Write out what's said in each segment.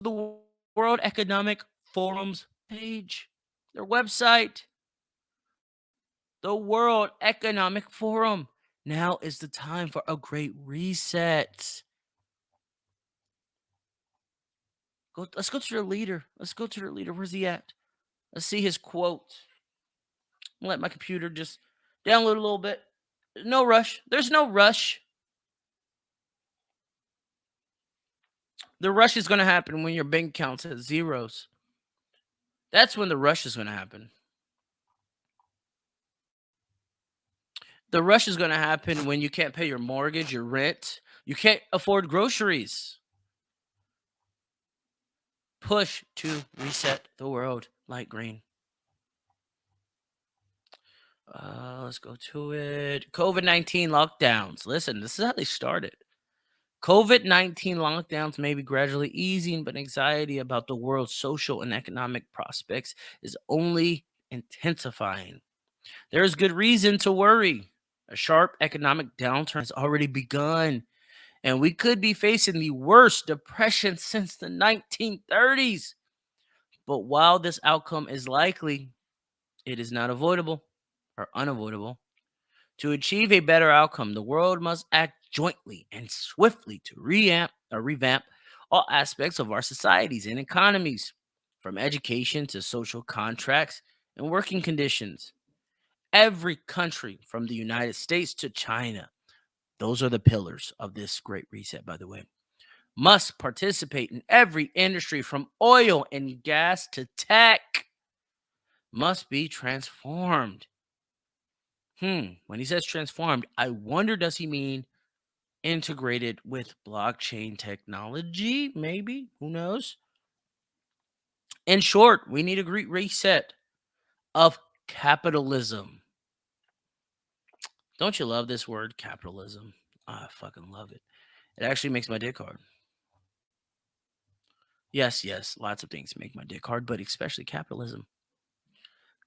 the World Economic Forum's page, their website, the World Economic Forum. Now is the time for a great reset. Let's go to their leader. Let's go to their leader. Where's he at? Let's see his quote. Let my computer just download a little bit. No rush. There's no rush. The rush is going to happen when your bank account has zeros. That's when the rush is going to happen. The rush is going to happen when you can't pay your mortgage, your rent. You can't afford groceries. Push to reset the world. Light green. Let's go to it. COVID-19 lockdowns. Listen, this is how they started. COVID-19 lockdowns may be gradually easing, but anxiety about the world's social and economic prospects is only intensifying. There is good reason to worry. A sharp economic downturn has already begun, and we could be facing the worst depression since the 1930s. But while this outcome is likely, it is not avoidable or unavoidable. To achieve a better outcome, the world must act jointly and swiftly to revamp all aspects of our societies and economies, from education to social contracts and working conditions. Every country, from the United States to China, those are the pillars of this great reset, by the way, must participate in every industry from oil and gas to tech, must be transformed. When he says transformed, I wonder, does he mean integrated with blockchain technology? Maybe. Who knows? In short, we need a great reset of capitalism. Don't you love this word, capitalism? I fucking love it. It actually makes my dick hard. Yes, lots of things make my dick hard, but especially capitalism.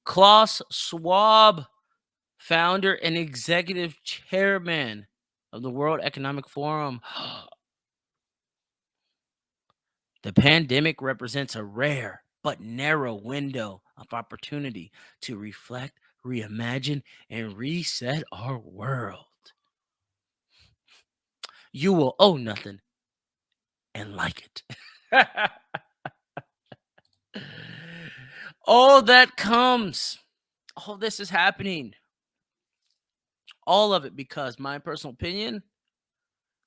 Klaus Schwab, founder and executive chairman of the World Economic Forum. The pandemic represents a rare but narrow window of opportunity to reflect, reimagine, and reset our world. You will owe nothing and like it. All that comes, all this is happening. All of it because, my personal opinion,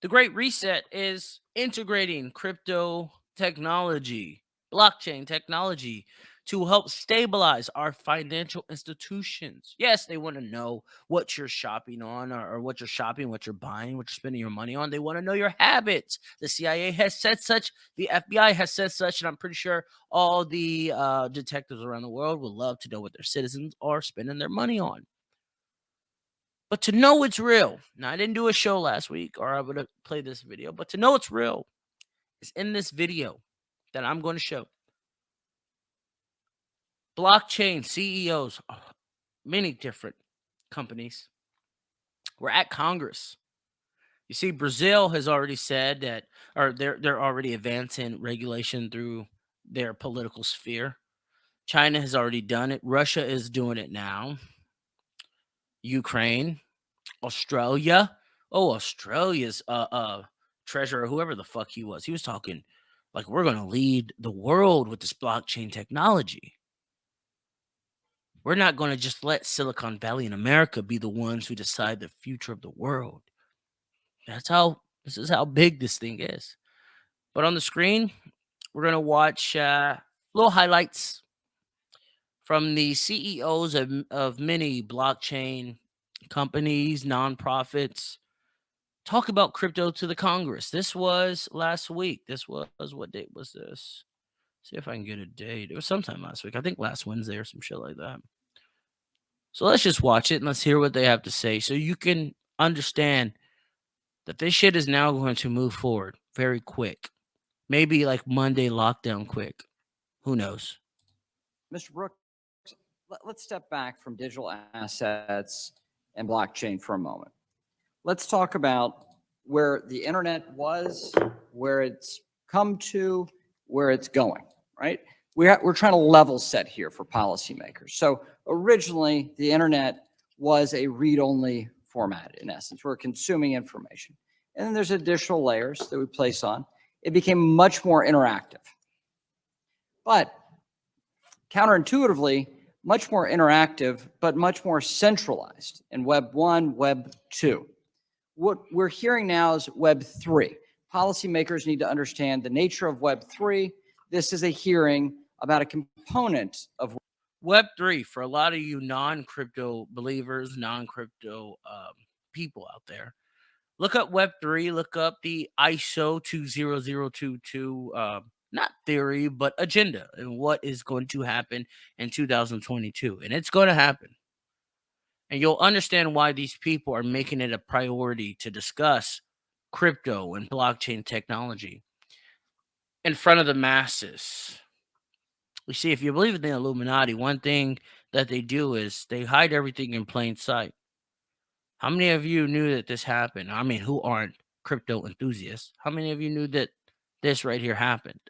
the Great Reset is integrating crypto technology, blockchain technology, to help stabilize our financial institutions. Yes, they want to know what you're shopping on, or what you're shopping, what you're buying, what you're spending your money on. They want to know your habits. The CIA has said such, the FBI has said such, and I'm pretty sure all the detectives around the world would love to know what their citizens are spending their money on. But to know it's real, now I didn't do a show last week, or I would have played this video, but to know it's real is in this video that I'm going to show. Blockchain CEOs, many different companies, were at Congress. You see, Brazil has already said that, or they're already advancing regulation through their political sphere. China has already done it. Russia is doing it now. Ukraine, Australia. Oh, Australia's treasurer, whoever the fuck he was talking like we're going to lead the world with this blockchain technology. We're not going to just let Silicon Valley and America be the ones who decide the future of the world. This is how big this thing is. But on the screen, we're going to watch little highlights from the CEOs of many blockchain companies, nonprofits, talk about crypto to the Congress. This was last week. This was, what date was this? See if I can get a date. It was sometime last week. I think last Wednesday or some shit like that. So let's just watch it and let's hear what they have to say so you can understand that this shit is now going to move forward very quick. Maybe like Monday lockdown quick. Who knows? Mr. Brooks, let's step back from digital assets and blockchain for a moment. Let's talk about where the internet was, where it's come to, where it's going, right? We're trying to level set here for policymakers. So originally, the internet was a read-only format, in essence. We're consuming information. And then there's additional layers that we place on. It became much more interactive. But counterintuitively, much more interactive, but much more centralized in Web 1, Web 2. What we're hearing now is Web 3. Policymakers need to understand the nature of Web 3. This is a hearing about a component of Web3, for a lot of you non-crypto believers, non-crypto people out there, look up Web3, look up the ISO 20022, not theory, but agenda and what is going to happen in 2022. And it's going to happen. And you'll understand why these people are making it a priority to discuss crypto and blockchain technology in front of the masses. You see, if you believe in the Illuminati, one thing that they do is they hide everything in plain sight. How many of you knew that this happened? I mean, who aren't crypto enthusiasts? How many of you knew that this right here happened?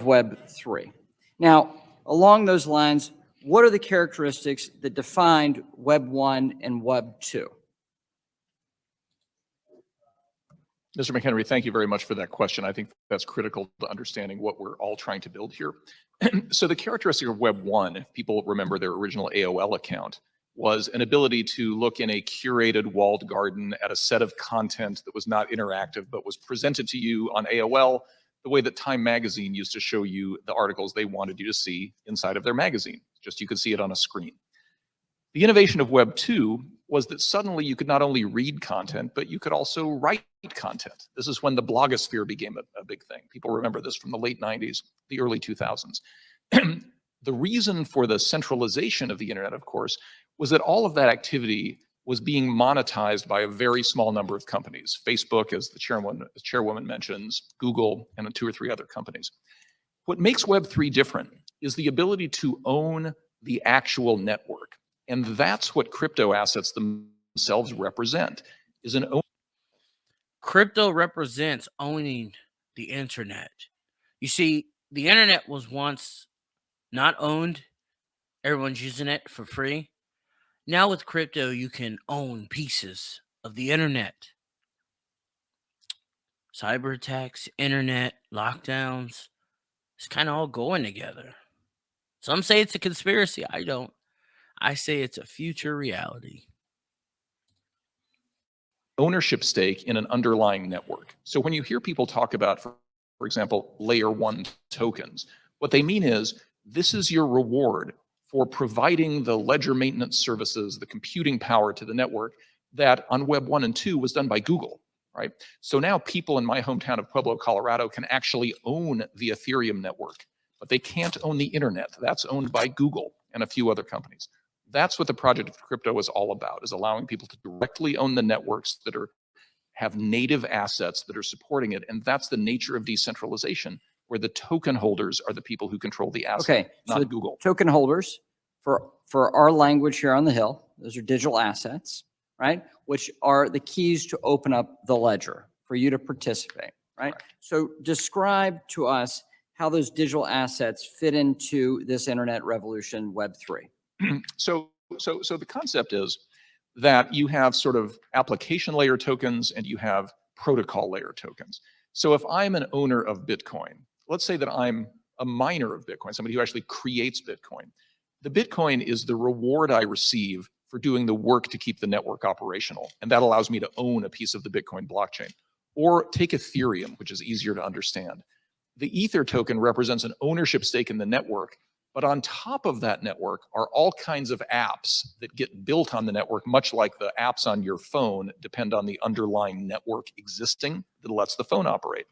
Web 3. Now, along those lines, what are the characteristics that defined Web 1 and Web 2? Mr. McHenry, thank you very much for that question. I think that's critical to understanding what we're all trying to build here. So the characteristic of Web 1, if people remember their original AOL account, was an ability to look in a curated walled garden at a set of content that was not interactive, but was presented to you on AOL the way that Time Magazine used to show you the articles they wanted you to see inside of their magazine. Just you could see it on a screen. The innovation of Web 2 was that suddenly you could not only read content, but you could also write content. This is when the blogosphere became a big thing. People remember this from the late 90s, the early 2000s. The reason for the centralization of the internet, of course, was that all of that activity was being monetized by a very small number of companies. Facebook, as the chairwoman mentions, Google, and 2 or 3 other companies. What makes Web3 different is the ability to own the actual network. And that's what crypto assets themselves represent, is an own. Crypto represents owning the internet. You see, the internet was once not owned. Everyone's using it for free. Now with crypto, you can own pieces of the internet. Cyber attacks, internet, lockdowns, it's kind of all going together. Some say it's a conspiracy. I don't. I say it's a future reality. Ownership stake in an underlying network. So when you hear people talk about, for example, layer 1 tokens, what they mean is this is your reward for providing the ledger maintenance services, the computing power to the network that on Web 1 and 2 was done by Google, right? So now people in my hometown of Pueblo, Colorado can actually own the Ethereum network, but they can't own the internet. That's owned by Google and a few other companies. That's what the project of crypto is all about, is allowing people to directly own the networks that have native assets that are supporting it. And that's the nature of decentralization, where the token holders are the people who control the asset, not Google. Token holders, for our language here on the Hill, those are digital assets, right? Which are the keys to open up the ledger for you to participate, right? So describe to us how those digital assets fit into this internet revolution, Web 3. So the concept is that you have sort of application layer tokens and you have protocol layer tokens. So if I'm an owner of Bitcoin, let's say that I'm a miner of Bitcoin, somebody who actually creates Bitcoin. The Bitcoin is the reward I receive for doing the work to keep the network operational. And that allows me to own a piece of the Bitcoin blockchain. Or take Ethereum, which is easier to understand. The Ether token represents an ownership stake in the network. But on top of that network are all kinds of apps that get built on the network, much like the apps on your phone depend on the underlying network existing that lets the phone operate.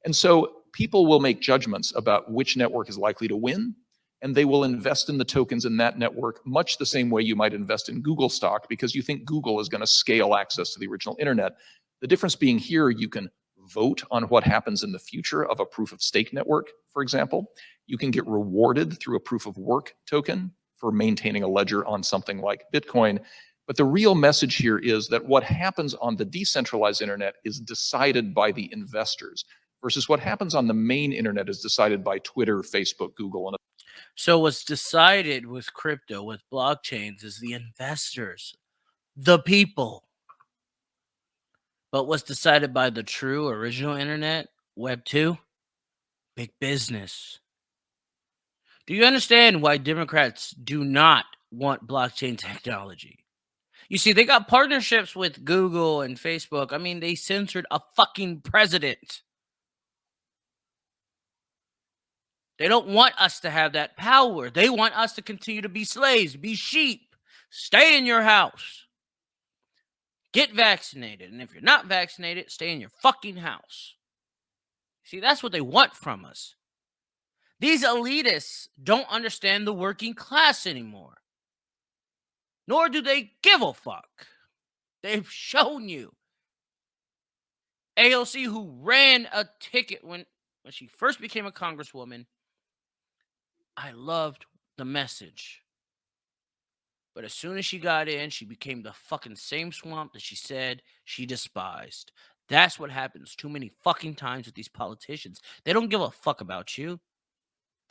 And so people will make judgments about which network is likely to win, and they will invest in the tokens in that network much the same way you might invest in Google stock because you think Google is going to scale access to the original internet. The difference being here, you can vote on what happens in the future of a proof of stake network, for example. You can get rewarded through a proof of work token for maintaining a ledger on something like Bitcoin. But the real message here is that what happens on the decentralized internet is decided by the investors. versus what happens on the main internet is decided by Twitter, Facebook, Google, and So what's decided with crypto, with blockchains, is the investors, the people. But what's decided by the true original internet, Web 2? Big business. Do you understand why Democrats do not want blockchain technology? You see, they got partnerships with Google and Facebook. I mean, they censored a fucking president. They don't want us to have that power. They want us to continue to be slaves, be sheep, stay in your house, get vaccinated. And if you're not vaccinated, stay in your fucking house. See, that's what they want from us. These elitists don't understand the working class anymore. Nor do they give a fuck. They've shown you. AOC, who ran a ticket when she first became a congresswoman, I loved the message. But as soon as she got in, she became the fucking same swamp that she said she despised. That's what happens too many fucking times with these politicians. They don't give a fuck about you.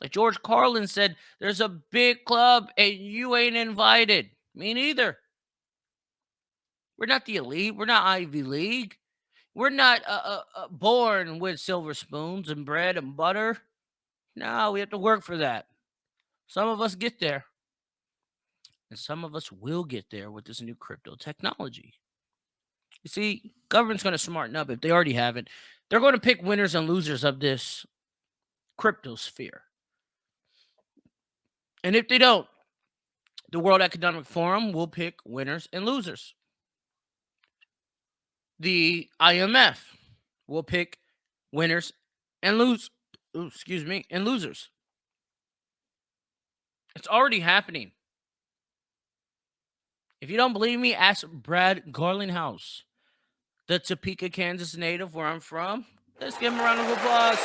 Like George Carlin said, there's a big club and you ain't invited. Me neither. We're not the elite. We're not Ivy League. We're not born with silver spoons and bread and butter. No, we have to work for that. Some of us get there. And some of us will get there with this new crypto technology. You see, government's going to smarten up if they already haven't. They're going to pick winners and losers of this crypto sphere. And if they don't, the World Economic Forum will pick winners and losers. The IMF will pick winners and losers. It's already happening. If you don't believe me, ask Brad Garlinghouse, the Topeka, Kansas native where I'm from. Let's give him a round of applause.